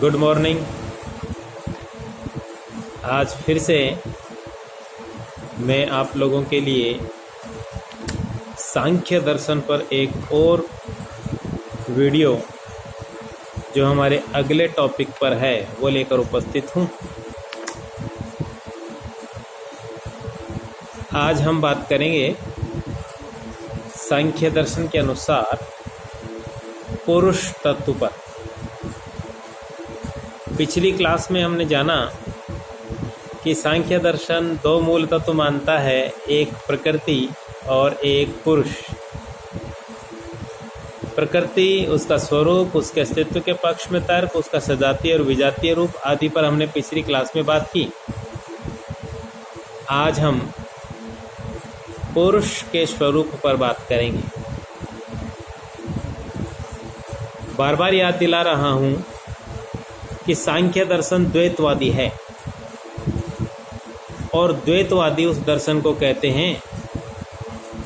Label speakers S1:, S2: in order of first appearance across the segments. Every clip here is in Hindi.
S1: Good morning. आज फिर से मैं आप लोगों के लिए सांख्य दर्शन पर एक और वीडियो जो हमारे अगले टॉपिक पर है वो लेकर उपस्थित हूँ। आज हम बात करेंगे सांख्य दर्शन के अनुसार पुरुष तत्व पर। पिछली क्लास में हमने जाना कि सांख्य दर्शन दो मूल तत्व मानता है, एक प्रकृति और एक पुरुष। प्रकृति, उसका स्वरूप, उसके अस्तित्व के पक्ष में तर्क, उसका सजातीय और विजातीय रूप आदि पर हमने पिछली क्लास में बात की। आज हम पुरुष के स्वरूप पर बात करेंगे। बार बार याद दिला रहा हूं कि सांख्य दर्शन द्वैतवादी है और द्वैतवादी उस दर्शन को कहते हैं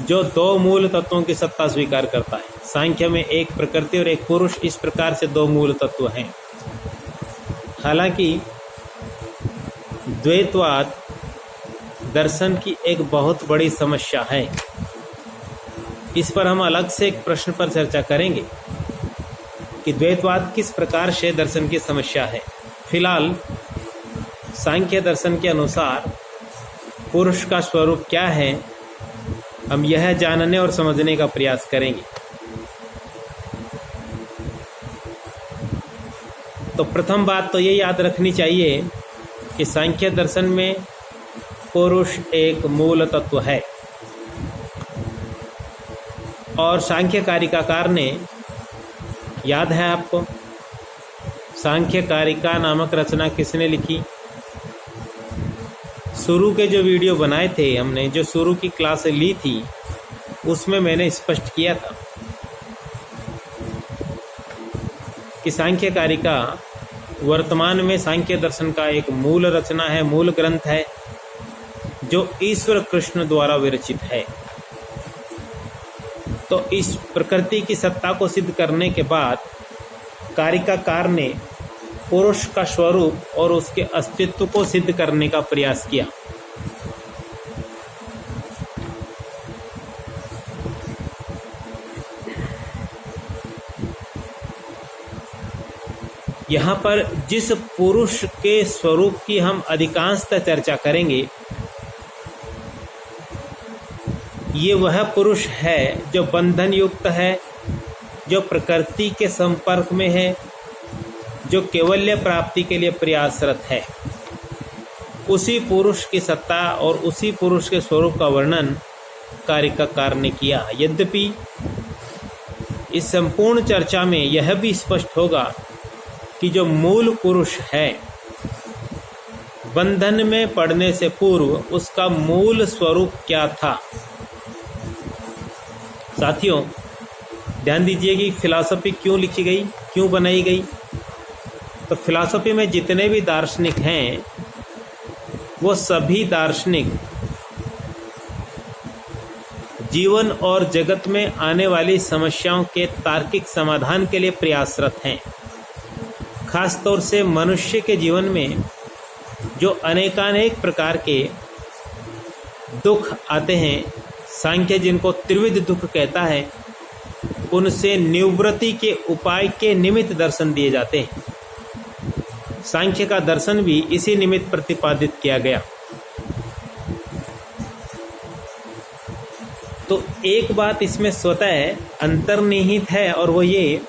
S1: जो दो मूल तत्वों की सत्ता स्वीकार करता है। सांख्य में एक प्रकृति और एक पुरुष, इस प्रकार से दो मूल तत्व हैं। हालांकि द्वैतवाद दर्शन की एक बहुत बड़ी समस्या है। इस पर हम अलग से एक प्रश्न पर चर्चा करेंगे कि द्वैतवाद किस प्रकार से दर्शन की समस्या है। फिलहाल सांख्य दर्शन के अनुसार पुरुष का स्वरूप क्या है, हम यह जानने और समझने का प्रयास करेंगे। तो प्रथम बात तो ये याद रखनी चाहिए कि सांख्य दर्शन में पुरुष एक मूल तत्व है और सांख्य कारिकाकार ने, याद है आपको, सांख्य कारिका नामक रचना किसने लिखी? शुरू के जो वीडियो बनाए थे हमने, जो शुरू की क्लास ली थी, उसमें मैंने स्पष्ट किया था कि सांख्य कारिका वर्तमान में सांख्य दर्शन का एक मूल रचना है, मूल ग्रंथ है जो ईश्वर कृष्ण द्वारा विरचित है। तो इस प्रकृति की सत्ता को सिद्ध करने के बाद कारिकाकार ने पुरुष का स्वरूप और उसके अस्तित्व को सिद्ध करने का प्रयास किया। यहाँ पर जिस पुरुष के स्वरूप की हम अधिकांशतः चर्चा करेंगे, ये वह पुरुष है जो बंधन युक्त है, जो प्रकृति के संपर्क में है, जो कैवल्य प्राप्ति के लिए प्रयासरत है। उसी पुरुष की सत्ता और उसी पुरुष के स्वरूप का वर्णन कारिकाकार ने किया। यद्यपि इस संपूर्ण चर्चा में यह भी स्पष्ट होगा कि जो मूल पुरुष है, बंधन में पड़ने से पूर्व उसका मूल स्वरूप क्या था। साथियों, ध्यान दीजिए कि फिलॉसफी क्यों लिखी गई, क्यों बनाई गई। तो फिलॉसफी में जितने भी दार्शनिक हैं वो सभी दार्शनिक जीवन और जगत में आने वाली समस्याओं के तार्किक समाधान के लिए प्रयासरत हैं। खास तौर से मनुष्य के जीवन में जो अनेकानेक प्रकार के दुख आते हैं, सांख्य जिनको त्रिविध दुख कहता है, उनसे निवृत्ति के उपाय के निमित्त दर्शन दिए जाते हैं। सांख्य का दर्शन भी इसी निमित्त प्रतिपादित किया गया। तो एक बात इसमें स्वतः अंतर्निहित है और वो ये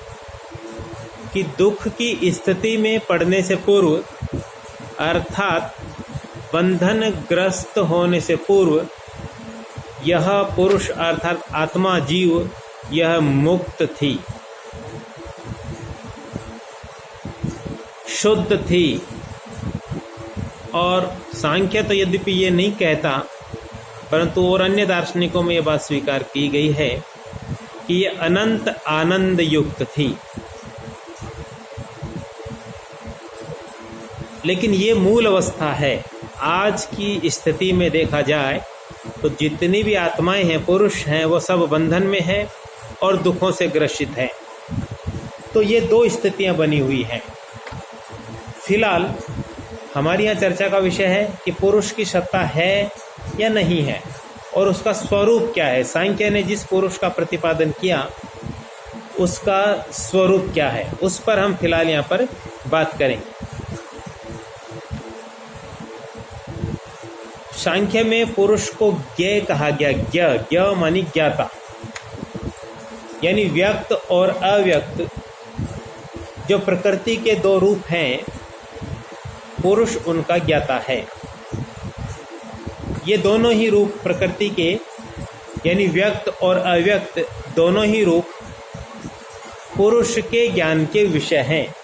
S1: कि दुख की स्थिति में पड़ने से पूर्व, अर्थात बंधनग्रस्त होने से पूर्व, यह पुरुष अर्थात आत्मा, जीव, यह मुक्त थी, शुद्ध थी। और सांख्य तो यद्यपि ये नहीं कहता, परंतु और अन्य दार्शनिकों में यह बात स्वीकार की गई है कि ये अनंत आनंद युक्त थी। लेकिन ये मूल अवस्था है। आज की स्थिति में देखा जाए तो जितनी भी आत्माएं हैं, पुरुष हैं, वो सब बंधन में हैं और दुखों से ग्रसित हैं। तो ये दो स्थितियां बनी हुई हैं। फिलहाल हमारी यहाँ चर्चा का विषय है कि पुरुष की सत्ता है या नहीं है और उसका स्वरूप क्या है। सांख्य ने जिस पुरुष का प्रतिपादन किया उसका स्वरूप क्या है, उस पर हम फिलहाल यहाँ पर बात करेंगे। सांख्य में पुरुष को ज्ञेय कहा गया। ज्ञ मानी ज्ञाता, यानी व्यक्त और अव्यक्त जो प्रकृति के दो रूप हैं, पुरुष उनका ज्ञाता है। ये दोनों ही रूप प्रकृति के, यानी व्यक्त और अव्यक्त दोनों ही रूप पुरुष के ज्ञान के विषय हैं।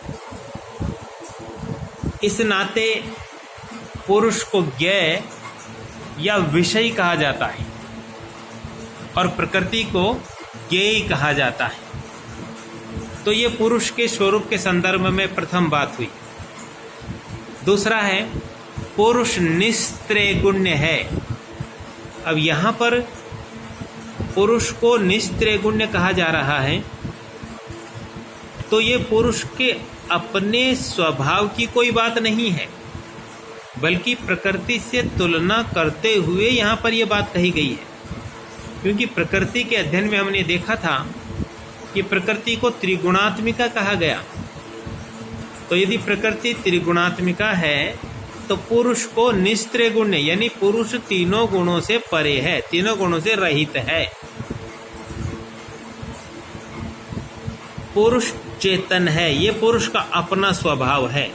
S1: इस नाते पुरुष को ज्ञेय या विषय कहा जाता है और प्रकृति को ज्ञेय कहा जाता है। तो ये पुरुष के स्वरूप के संदर्भ में प्रथम बात हुई। दूसरा है पुरुष निस्त्रैगुण्य है। अब यहाँ पर पुरुष को निस्त्रैगुण्य कहा जा रहा है, तो ये पुरुष के अपने स्वभाव की कोई बात नहीं है, बल्कि प्रकृति से तुलना करते हुए यहाँ पर यह बात कही गई है। क्योंकि प्रकृति के अध्ययन में हमने देखा था कि प्रकृति को त्रिगुणात्मिका कहा गया। तो यदि प्रकृति त्रिगुणात्मिका है तो पुरुष को निस्त्रैगुण्य, यानी पुरुष तीनों गुणों से परे है, तीनों गुणों से रहित है। पुरुष चेतन है, ये पुरुष का अपना स्वभाव है।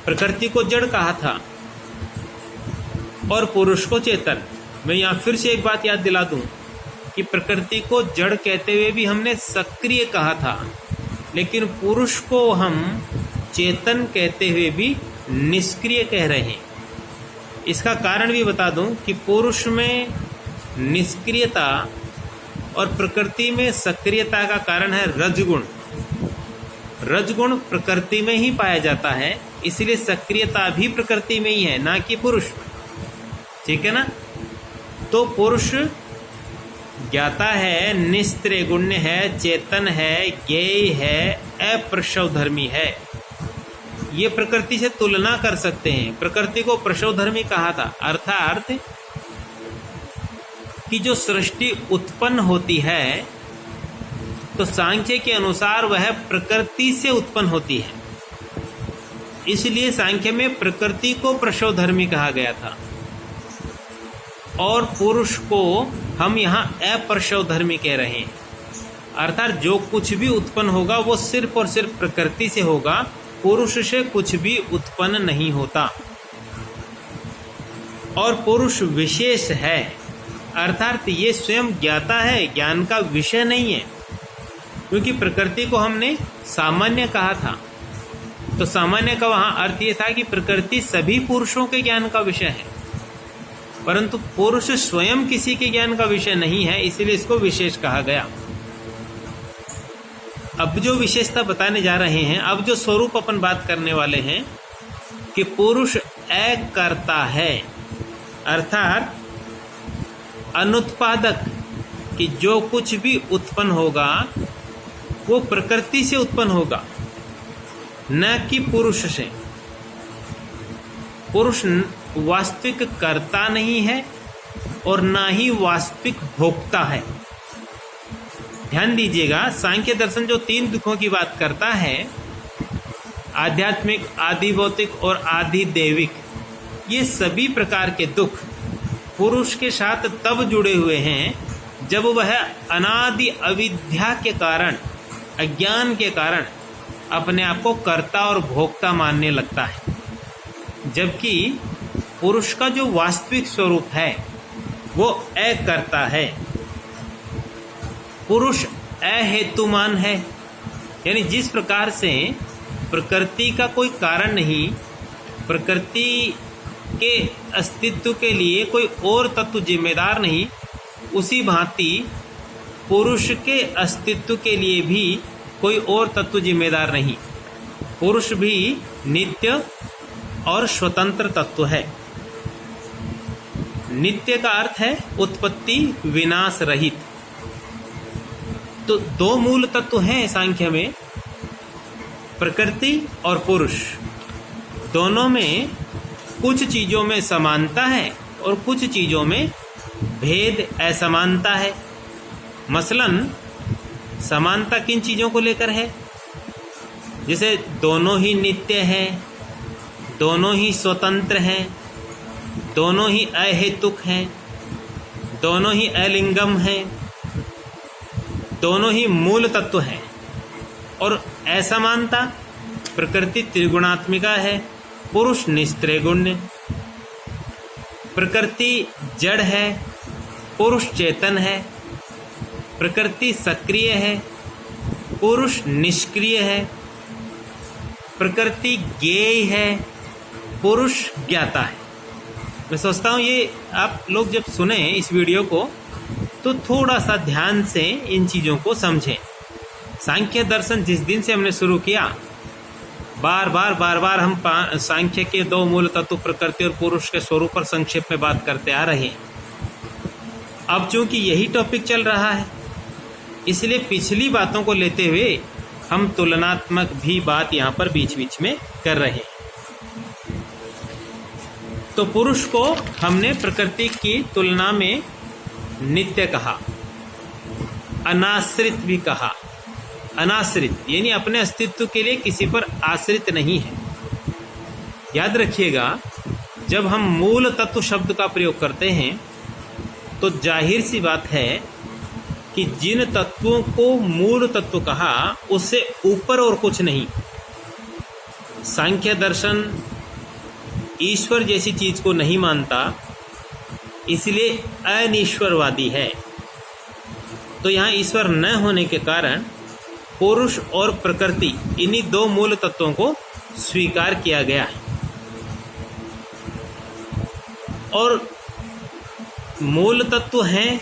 S1: प्रकृति को जड़ कहा था और पुरुष को चेतन। मैं यहाँ फिर से एक बात याद दिला दूं कि प्रकृति को जड़ कहते हुए भी हमने सक्रिय कहा था, लेकिन पुरुष को हम चेतन कहते हुए भी निष्क्रिय कह रहे हैं। इसका कारण भी बता दूं कि पुरुष में निष्क्रियता और प्रकृति में सक्रियता का कारण है रजगुण। रजगुण प्रकृति में ही पाया जाता है, इसलिए सक्रियता भी प्रकृति में ही है, ना कि पुरुष में। ठीक है ना। तो पुरुष ज्ञाता है, निस्त्रैगुण्य है, चेतन है, ज्ञेय है, अप्रसवधर्मी है। ये प्रकृति से तुलना कर सकते हैं। प्रकृति को प्रसवधर्मी कहा था, अर्थात कि जो सृष्टि उत्पन्न होती है तो सांख्य के अनुसार वह प्रकृति से उत्पन्न होती है, इसलिए सांख्य में प्रकृति को प्रसवधर्मी कहा गया था और पुरुष को हम यहाँ अप्रसवधर्मी कह रहे हैं। अर्थात जो कुछ भी उत्पन्न होगा वो सिर्फ और सिर्फ प्रकृति से होगा, पुरुष से कुछ भी उत्पन्न नहीं होता। और पुरुष विशेष है, अर्थात ये स्वयं ज्ञाता है, ज्ञान का विषय नहीं है। क्योंकि प्रकृति को हमने सामान्य कहा था, तो सामान्य का वहाँ अर्थ ये था कि प्रकृति सभी पुरुषों के ज्ञान का विषय है, परंतु पुरुष स्वयं किसी के ज्ञान का विषय नहीं है, इसलिए इसको विशेष कहा गया। अब जो विशेषता बताने जा रहे हैं, अब जो स्वरूप अपन बात करने वाले हैं कि पुरुष अकर्ता है, अर्थात अनुत्पादक, कि जो कुछ भी उत्पन्न होगा वो प्रकृति से उत्पन्न होगा, न कि पुरुष से। पुरुष वास्तविक कर्ता नहीं है और ना ही वास्तविक भोक्ता है। ध्यान दीजिएगा, सांख्य दर्शन जो तीन दुखों की बात करता है, आध्यात्मिक, आदि भौतिक और आदि दैविक, ये सभी प्रकार के दुख पुरुष के साथ तब जुड़े हुए हैं जब वह अनादि अविद्या के कारण, अज्ञान के कारण अपने आप को कर्ता और भोक्ता मानने लगता है। जबकि पुरुष का जो वास्तविक स्वरूप है वो अकर्ता है। पुरुष अहेतुमान है, यानी जिस प्रकार से प्रकृति का कोई कारण नहीं, प्रकृति के अस्तित्व के लिए कोई और तत्व जिम्मेदार नहीं, उसी भांति पुरुष के अस्तित्व के लिए भी कोई और तत्व जिम्मेदार नहीं। पुरुष भी नित्य और स्वतंत्र तत्व है। नित्य का अर्थ है उत्पत्ति विनाश रहित। तो दो मूल तत्व हैं सांख्य में, प्रकृति और पुरुष दोनों में कुछ चीज़ों में समानता है और कुछ चीज़ों में भेद असमानता है। मसलन समानता किन चीज़ों को लेकर है? जैसे दोनों ही नित्य हैं, दोनों ही स्वतंत्र हैं, दोनों ही अहेतुक हैं, दोनों ही अलिंगम हैं, दोनों ही मूल तत्व हैं। और असमानता, प्रकृति त्रिगुणात्मिका है, पुरुष निस्त्रिगुण्य। प्रकृति जड़ है, पुरुष चेतन है। प्रकृति सक्रिय है, पुरुष निष्क्रिय है। प्रकृति ज्ञेय है, पुरुष ज्ञाता है। मैं सोचता हूँ ये आप लोग जब सुने इस वीडियो को तो थोड़ा सा ध्यान से इन चीज़ों को समझें। सांख्य दर्शन जिस दिन से हमने शुरू किया, बार बार हम सांख्य के दो मूल तत्व प्रकृति और पुरुष के स्वरूप पर संक्षेप में बात करते आ रहे हैं। अब चूंकि यही टॉपिक चल रहा है, इसलिए पिछली बातों को लेते हुए हम तुलनात्मक भी बात यहाँ पर बीच बीच में कर रहे हैं। तो पुरुष को हमने प्रकृति की तुलना में नित्य कहा, अनाश्रित भी कहा। अनाश्रित यानी अपने अस्तित्व के लिए किसी पर आश्रित नहीं है। याद रखिएगा, जब हम मूल तत्व शब्द का प्रयोग करते हैं तो जाहिर सी बात है कि जिन तत्वों को मूल तत्व कहा उससे ऊपर और कुछ नहीं। सांख्य दर्शन ईश्वर जैसी चीज को नहीं मानता, इसलिए अनिश्वरवादी है। तो यहाँ ईश्वर न होने के कारण पुरुष और प्रकृति इन्हीं दो मूल तत्वों को स्वीकार किया गया है। और मूल तत्व हैं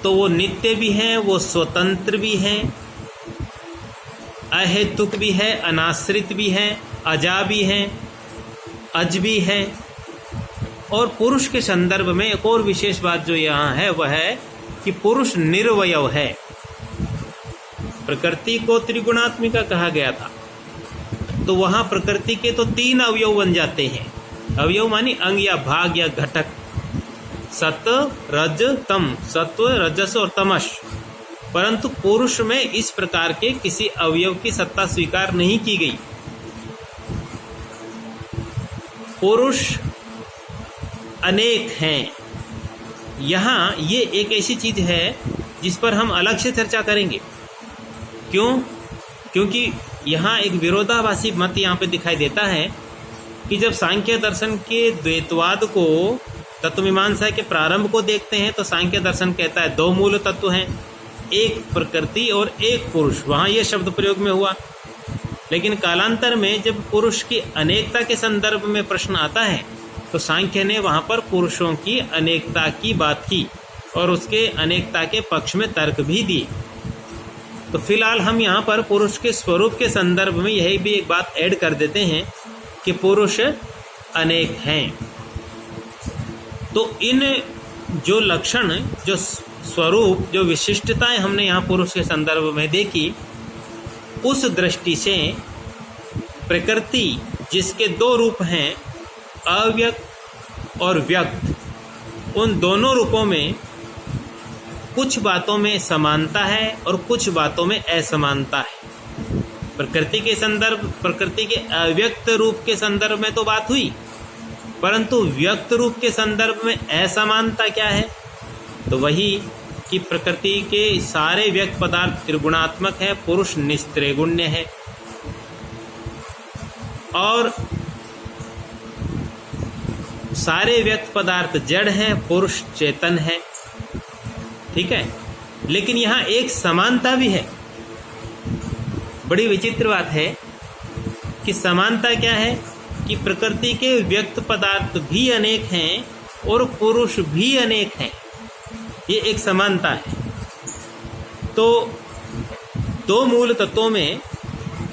S1: तो वो नित्य भी हैं, वो स्वतंत्र भी हैं, अहेतुक भी है, अनाश्रित भी हैं, अजा भी हैं, अज भी है। और पुरुष के संदर्भ में एक और विशेष बात जो यहाँ है वह है कि पुरुष निर्वयव है। प्रकृति को त्रिगुणात्मिका कहा गया था, तो वहाँ प्रकृति के तो 3 अवयव बन जाते हैं। अवयव मानी अंग या भाग या घटक, सत्व रज तम, सत्व रजस और तमस। परंतु पुरुष में इस प्रकार के किसी अवयव की सत्ता स्वीकार नहीं की गई। पुरुष अनेक हैं। यहाँ ये एक ऐसी चीज है जिस पर हम अलग से चर्चा करेंगे। क्यों? क्योंकि यहाँ एक विरोधाभासी मत यहाँ पे दिखाई देता है कि जब सांख्य दर्शन के द्वैतवाद को, तत्वमीमांसा के प्रारंभ को देखते हैं तो सांख्य दर्शन कहता है 2 मूल तत्व हैं, एक प्रकृति और एक पुरुष। वहाँ ये शब्द प्रयोग में हुआ। लेकिन कालांतर में जब पुरुष की अनेकता के संदर्भ में प्रश्न आता है तो सांख्य ने वहाँ पर पुरुषों की अनेकता की बात की और उसके अनेकता के पक्ष में तर्क भी दिए। तो फिलहाल हम यहाँ पर पुरुष के स्वरूप के संदर्भ में यही भी एक बात ऐड कर देते हैं कि पुरुष अनेक हैं। तो इन जो लक्षण, जो स्वरूप, जो विशिष्टताएं हमने यहाँ पुरुष के संदर्भ में देखी, उस दृष्टि से प्रकृति जिसके 2 रूप हैं, अव्यक्त और व्यक्त, उन दोनों रूपों में कुछ बातों में समानता है और कुछ बातों में असमानता है। प्रकृति के संदर्भ, प्रकृति के अव्यक्त रूप के संदर्भ में तो बात हुई, परंतु व्यक्त रूप के संदर्भ में असमानता क्या है? तो वही कि प्रकृति के सारे व्यक्त पदार्थ त्रिगुणात्मक है, पुरुष निस्त्रिगुण्य है। और सारे व्यक्त पदार्थ जड़ हैं, पुरुष चेतन है। ठीक है, लेकिन यहाँ एक समानता भी है। बड़ी विचित्र बात है कि समानता क्या है कि प्रकृति के व्यक्त पदार्थ भी अनेक हैं और पुरुष भी अनेक हैं। ये एक समानता है। तो 2 मूल तत्वों में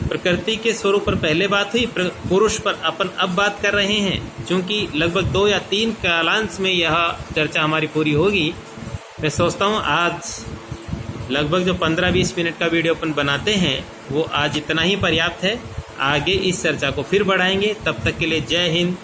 S1: प्रकृति के स्वरूप पर पहले बात हुई, पुरुष पर अपन अब बात कर रहे हैं। क्योंकि लगभग 2 या 3 कालांश में यह चर्चा हमारी पूरी होगी। मैं सोचता हूँ आज लगभग जो 15-20 मिनट का वीडियो अपन बनाते हैं वो आज इतना ही पर्याप्त है। आगे इस चर्चा को फिर बढ़ाएंगे। तब तक के लिए जय हिंद,